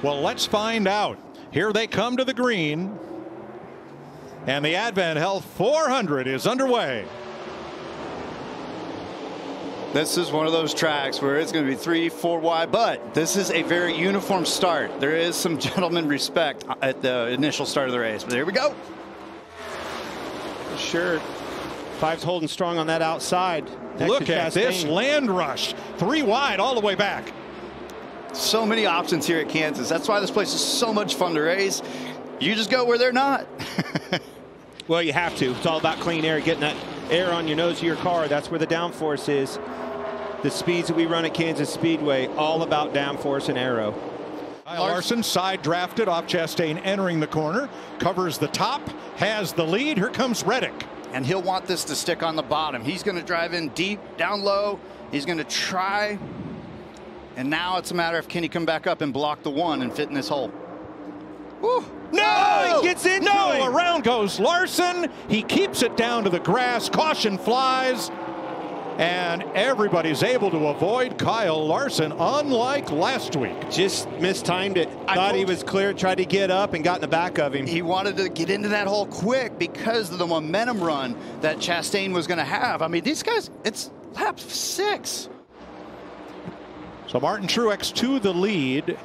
Well, let's find out. Here they come to the green. And the Advent Health 400 is underway. This is one of those tracks where it's going to be 3-4 wide, but this is a very uniform start. There is some gentleman respect at the initial start of the race, but there we go. Sure. Five's holding strong on that outside. Look at this land rush. 3 wide all the way back. So many options here at Kansas. That's why this place is so much fun to race. You just go where they're not. Well, you have to. It's all about clean air, getting that air on your nose of your car. That's where the downforce is. The speeds that we run at Kansas Speedway, all about downforce and aero. Kyle Larson side drafted off Chastain, entering the corner, covers the top, has the lead. Here comes Reddick. And he'll want this to stick on the bottom. He's going to drive in deep, down low. He's going to try. And now it's a matter of can he come back up and block the one and fit in this hole. Woo. No! He gets into it. him. Around goes Larson. He keeps it down to the grass. Caution flies. And everybody's able to avoid Kyle Larson, unlike last week. Just mistimed it. Thought he was clear, tried to get up and got in the back of him. He wanted to get into that hole quick because of the momentum run that Chastain was going to have. I mean, these guys, it's lap 6. So Martin Truex to the lead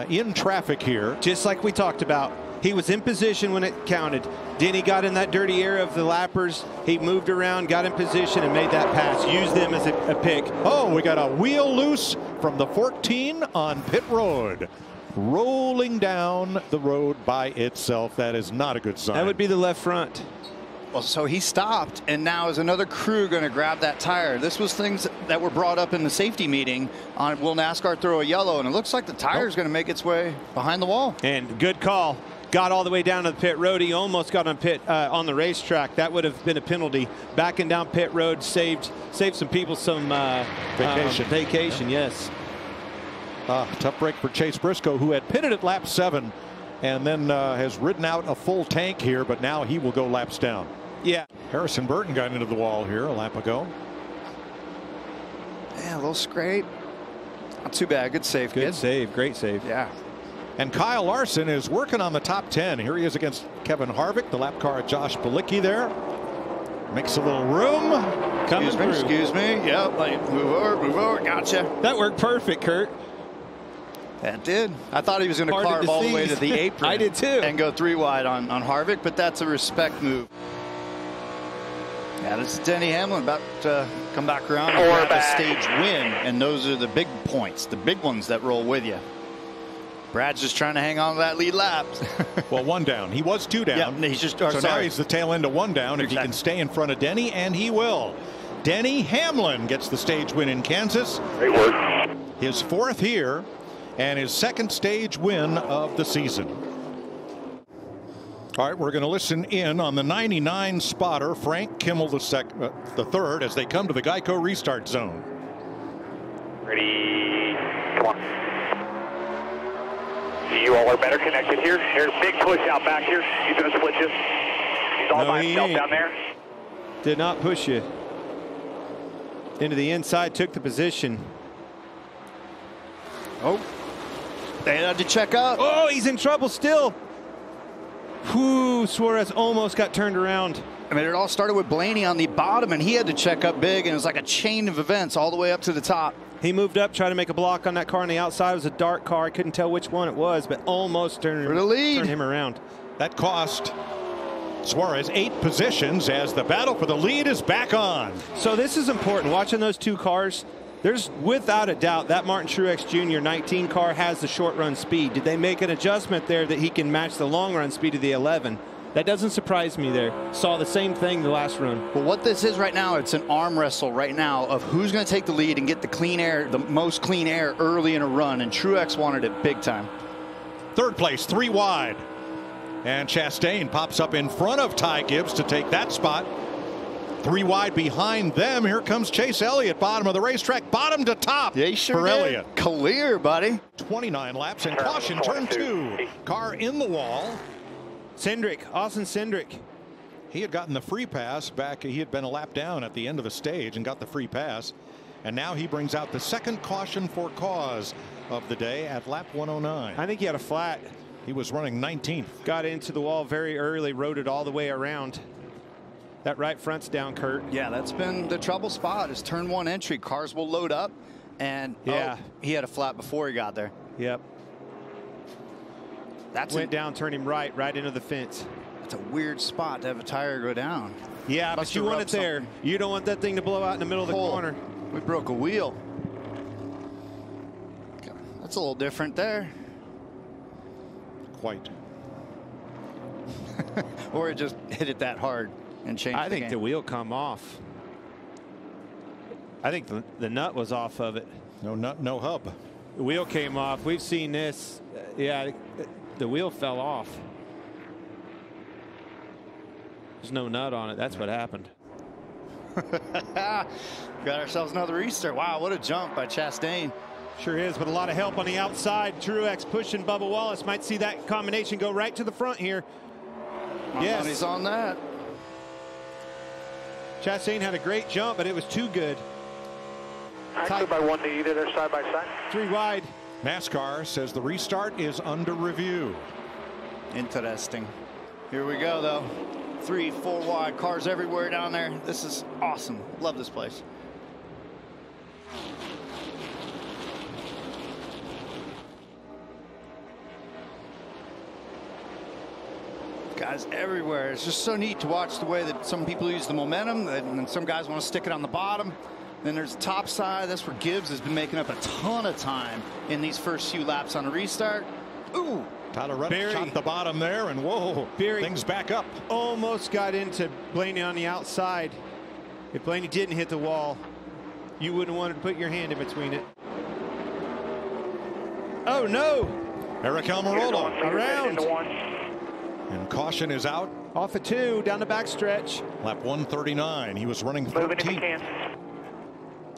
in traffic here. Just like we talked about. He was in position when it counted. Denny got in that dirty area of the lappers. He moved around, got in position, and made that pass. Used them as a pick. Oh, we got a wheel loose from the 14 on pit road. Rolling down the road by itself. That is not a good sign. That would be the left front. Well, so he stopped, and now is another crew going to grab that tire? This was things that were brought up in the safety meeting on will NASCAR throw a yellow, and it looks like the tire is going to make its way behind the wall. And good call. Got all the way down to the pit road. He almost got on pit on the racetrack. That would have been a penalty. Backing down pit road saved some people some vacation. Yes. Tough break for Chase Briscoe, who had pitted at lap 7 and then has ridden out a full tank here, but now he will go laps down. Yeah. Harrison Burton got into the wall here a lap ago. Yeah, a little scrape. Not too bad. Good save. Good save. Great save. Yeah. And Kyle Larson is working on the top 10. Here he is against Kevin Harvick, the lap car Josh Bilicki there. Makes a little room. Coming through. Excuse me. Yep. Move over. Gotcha. That worked perfect, Kurt. That did. I thought he was going to carve all the way to the apron. I did too. And go 3 wide on Harvick, but that's a respect move. Yeah, this is Denny Hamlin about to come back around and grab a stage win, and those are the big points, the big ones that roll with you. Brad's just trying to hang on to that lead lap. Well, 1 down. He was 2 down. Yeah, he's just, so now he's the tail end of 1 down. If he can stay in front of Denny, and he will. Denny Hamlin gets the stage win in Kansas. Great work. His 4th here, and his 2nd stage win of the season. All right, we're going to listen in on the 99 spotter, Frank Kimmel the third, as they come to the Geico restart zone. Ready, come on. You all are better connected here. Here's a big push out back here. He's going to split you. He's all by himself down there. Did not push you. Into the inside, took the position. Oh, they had to check up. Oh, he's in trouble still. Whew, Suarez almost got turned around. I mean, it all started with Blaney on the bottom, and he had to check up big, and it was like a chain of events all the way up to the top. He moved up, tried to make a block on that car on the outside. It was a dark car. I couldn't tell which one it was, but almost turned him around. That cost Suarez 8 positions as the battle for the lead is back on. So this is important. Watching those 2 cars, there's without a doubt that Martin Truex Jr. 19 car has the short run speed. Did they make an adjustment there that he can match the long run speed of the 11? That doesn't surprise me there. Saw the same thing the last run. Well, what this is right now, it's an arm wrestle right now of who's going to take the lead and get the clean air, the most clean air early in a run, and Truex wanted it big time. 3rd place, 3 wide. And Chastain pops up in front of Ty Gibbs to take that spot. 3 wide behind them. Here comes Chase Elliott, bottom of the racetrack, bottom to top. Yeah, sure for Elliott. Clear, buddy. 29 laps and caution, turn 2. Car in the wall. Cindric, Austin Cindric. He had gotten the free pass back. He had been a lap down at the end of the stage and got the free pass. And now he brings out the second caution for cause of the day at lap 109. I think he had a flat. He was running 19th. Got into the wall very early, rode it all the way around. That right front's down, Kurt. Yeah, that's been the trouble spot is turn 1 entry. Cars will load up, and yeah, he had a flat before he got there. Yep. That's went down, turned him right into the fence. That's a weird spot to have a tire go down. Yeah, but you want it there. You don't want that thing to blow out in the middle of the corner. We broke a wheel. That's a little different there. Quite. Or it just hit it that hard and changed I think the wheel come off. I think the nut was off of it. No nut, no hub. The wheel came off. We've seen this. Yeah, the wheel fell off. There's no nut on it. That's what happened. Got ourselves another restart. Wow, what a jump by Chastain. Sure is, with a lot of help on the outside. Truex pushing Bubba Wallace. Might see that combination go right to the front here. Yes. He's on that. Chastain had a great jump, but it was too good. Actually, by 1 to either, they're side by side. 3 wide. NASCAR says the restart is under review. Interesting. Here we go, though. 3, 4 wide, cars everywhere down there. This is awesome. Love this place. Guys everywhere. It's just so neat to watch the way that some people use the momentum, and some guys want to stick it on the bottom. Then there's the top side. That's where Gibbs has been making up a ton of time in these first few laps on a restart. Ooh. Tyler Reddick shot the bottom there, and whoa, things back up. Almost got into Blaney on the outside. If Blaney didn't hit the wall, you wouldn't want to put your hand in between it. Oh, no. Aric Almirola around. And caution is out. Off of 2, down the backstretch. Lap 139. He was running 13th.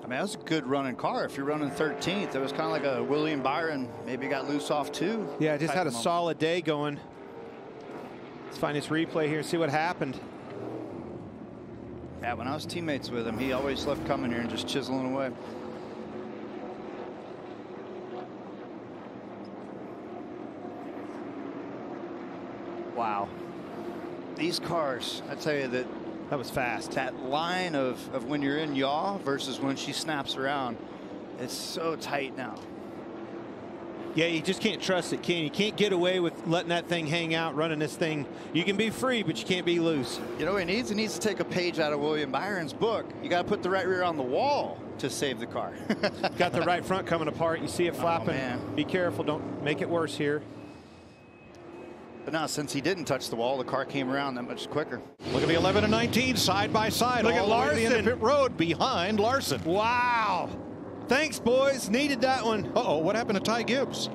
I mean, that was a good running car. If you're running 13th, it was kind of like a William Byron. Maybe got loose off 2. Yeah, just had a solid day going. Let's find this replay here and see what happened. Yeah, when I was teammates with him, he always loved coming here and just chiseling away. Wow. These cars, I tell you that was fast. That line of when you're in yaw versus when she snaps around, it's so tight now. Yeah, you just can't trust it, can you? You can't get away with letting that thing hang out, running this thing. You can be free, but you can't be loose. You know what he needs? He needs to take a page out of William Byron's book. You got to put the right rear on the wall to save the car. Got the right front coming apart. You see it flapping. Man. Be careful. Don't make it worse here. But now, since he didn't touch the wall, the car came around that much quicker. Look at the 11 and 19 side by side. Look at Larson. The end of pit road behind Larson. Wow. Thanks, boys. Needed that one. Uh-oh, what happened to Ty Gibbs?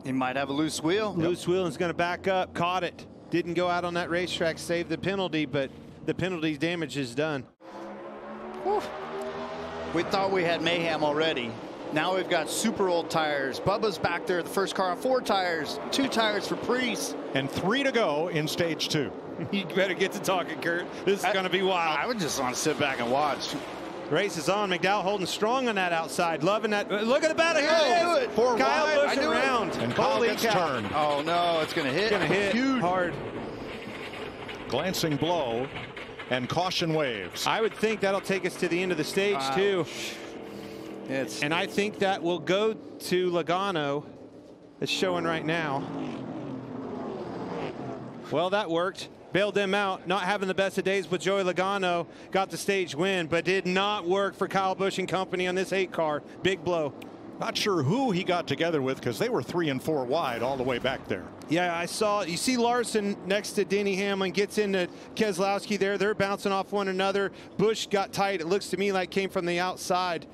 He might have a loose wheel. Loose wheel is going to back up. Caught it. Didn't go out on that racetrack, save the penalty, but the penalty damage is done. Whew. We thought we had mayhem already. Now we've got super old tires. Bubba's back there, the first car on 4 tires, 2 tires for Priest. And 3 to go in stage 2. You better get to talking, Kurt. This is going to be wild. I would just want to sit back and watch. Race is on. McDowell holding strong on that outside. Loving that. Look at the battle. Here it is. Kyle Busch around. And Kyle gets turned. Oh, no. It's going to hit. It's going to hit huge. Hard. Glancing blow. And caution waves. I would think that'll take us to the end of the stage, too. And I think that will go to Logano. It's showing right now. Well, that worked. Bailed them out. Not having the best of days with Joey Logano. Got the stage win, but did not work for Kyle Busch and company on this 8 car. Big blow. Not sure who he got together with because they were 3 and 4 wide all the way back there. Yeah, I saw. You see Larson next to Denny Hamlin, gets into Keselowski there. They're bouncing off one another. Busch got tight. It looks to me like came from the outside.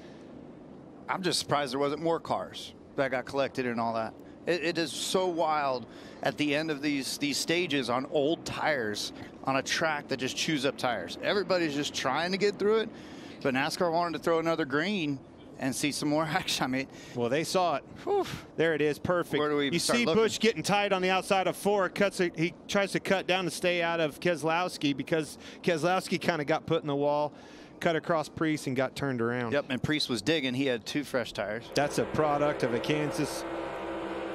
I'm just surprised there wasn't more cars that got collected and all that. It is so wild at the end of these stages on old tires on a track that just chews up tires. Everybody's just trying to get through it, but NASCAR wanted to throw another green and see some more action. I mean, well, they saw it. Whew. There it is, perfect. Where do we you see looking? Busch getting tight on the outside of 4. He tries to cut down to stay out of Keselowski because Keselowski kind of got put in the wall. cut across Priest and got turned around. Yep, and Priest was digging. He had 2 fresh tires. That's a product of a Kansas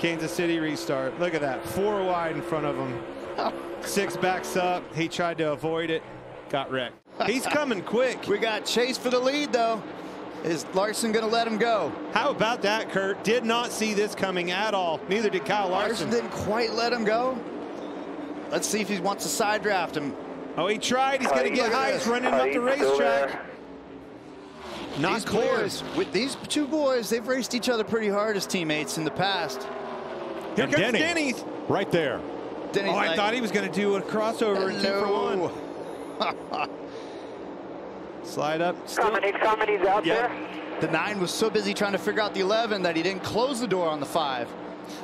City restart. Look at that, 4 wide in front of him. 6 backs up. He tried to avoid it, got wrecked. He's coming quick. We got Chase for the lead, though. Is Larson going to let him go? How about that, Kurt? Did not see this coming at all. Neither did Kyle Larson. Larson didn't quite let him go. Let's see if he wants to side draft him. Oh, he tried. He's going to get high. He's running up the racetrack. Not clear. With these 2 boys, they've raced each other pretty hard as teammates in the past. Here comes Denny. Right there. Denny's I thought he was going to do a crossover and 2 for 1. Slide up. He's out there. The 9 was so busy trying to figure out the 11 that he didn't close the door on the 5.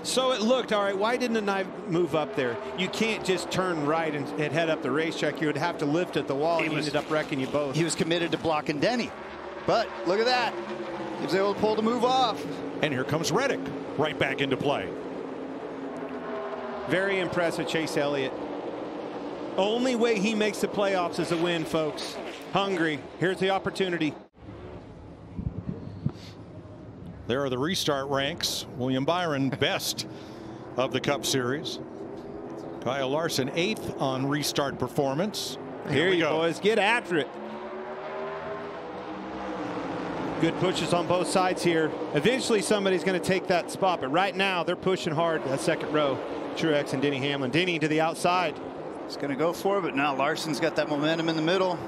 So it looked all right. Why didn't the 9 move up there? You can't just turn right and head up the racetrack. You would have to lift at the wall. He ended up wrecking you both. He was committed to blocking Denny. But look at that. He was able to pull the move off. And here comes Reddick right back into play. Very impressive, Chase Elliott. Only way he makes the playoffs is a win, folks. Hungry. Here's the opportunity. There are the restart ranks. William Byron, best of the Cup Series. Kyle Larson, 8th on restart performance. Here you go, boys. Get after it. Good pushes on both sides here. Eventually somebody's going to take that spot, but right now they're pushing hard that second row. Truex and Denny Hamlin. Denny to the outside. He's going to go for it, but now Larson's got that momentum in the middle.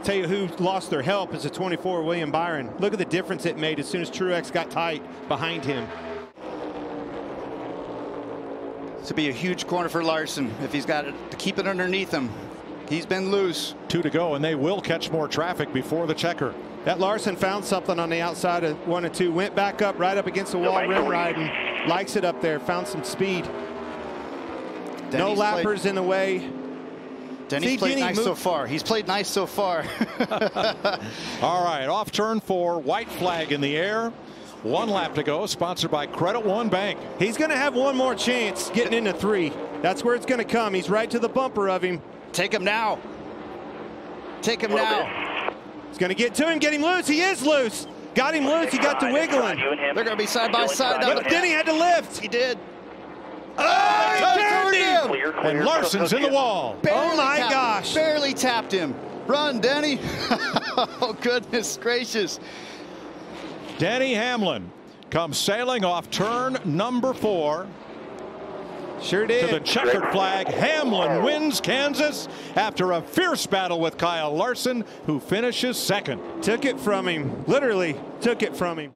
Tell you who lost their help is the 24, William Byron. Look at the difference it made as soon as Truex got tight behind him. This will be a huge corner for Larson if he's got to keep it underneath him. He's been loose. 2 to go, and they will catch more traffic before the checker. That Larson found something on the outside of 1 and 2. Went back up, right up against the wall, rim riding. Likes it up there. Found some speed. No lappers in the way. Denny's played nice so far. He's played nice so far. All right, off turn 4, white flag in the air. 1 lap to go, sponsored by Credit One Bank. He's going to have one more chance getting into 3. That's where it's going to come. He's right to the bumper of him. Take him now. Take him now. He's going to get to him, get him loose. He is loose. Got him loose. He got to wiggling. They're going to be side by side. But Denny had to lift. He did. Oh, he turned him. And Larson's in the wall. Oh, my gosh. Barely tapped him. Run, Denny. Oh, goodness gracious. Denny Hamlin comes sailing off turn number 4. Sure did. To the checkered flag. Hamlin wins Kansas after a fierce battle with Kyle Larson, who finishes 2nd. Took it from him. Literally took it from him.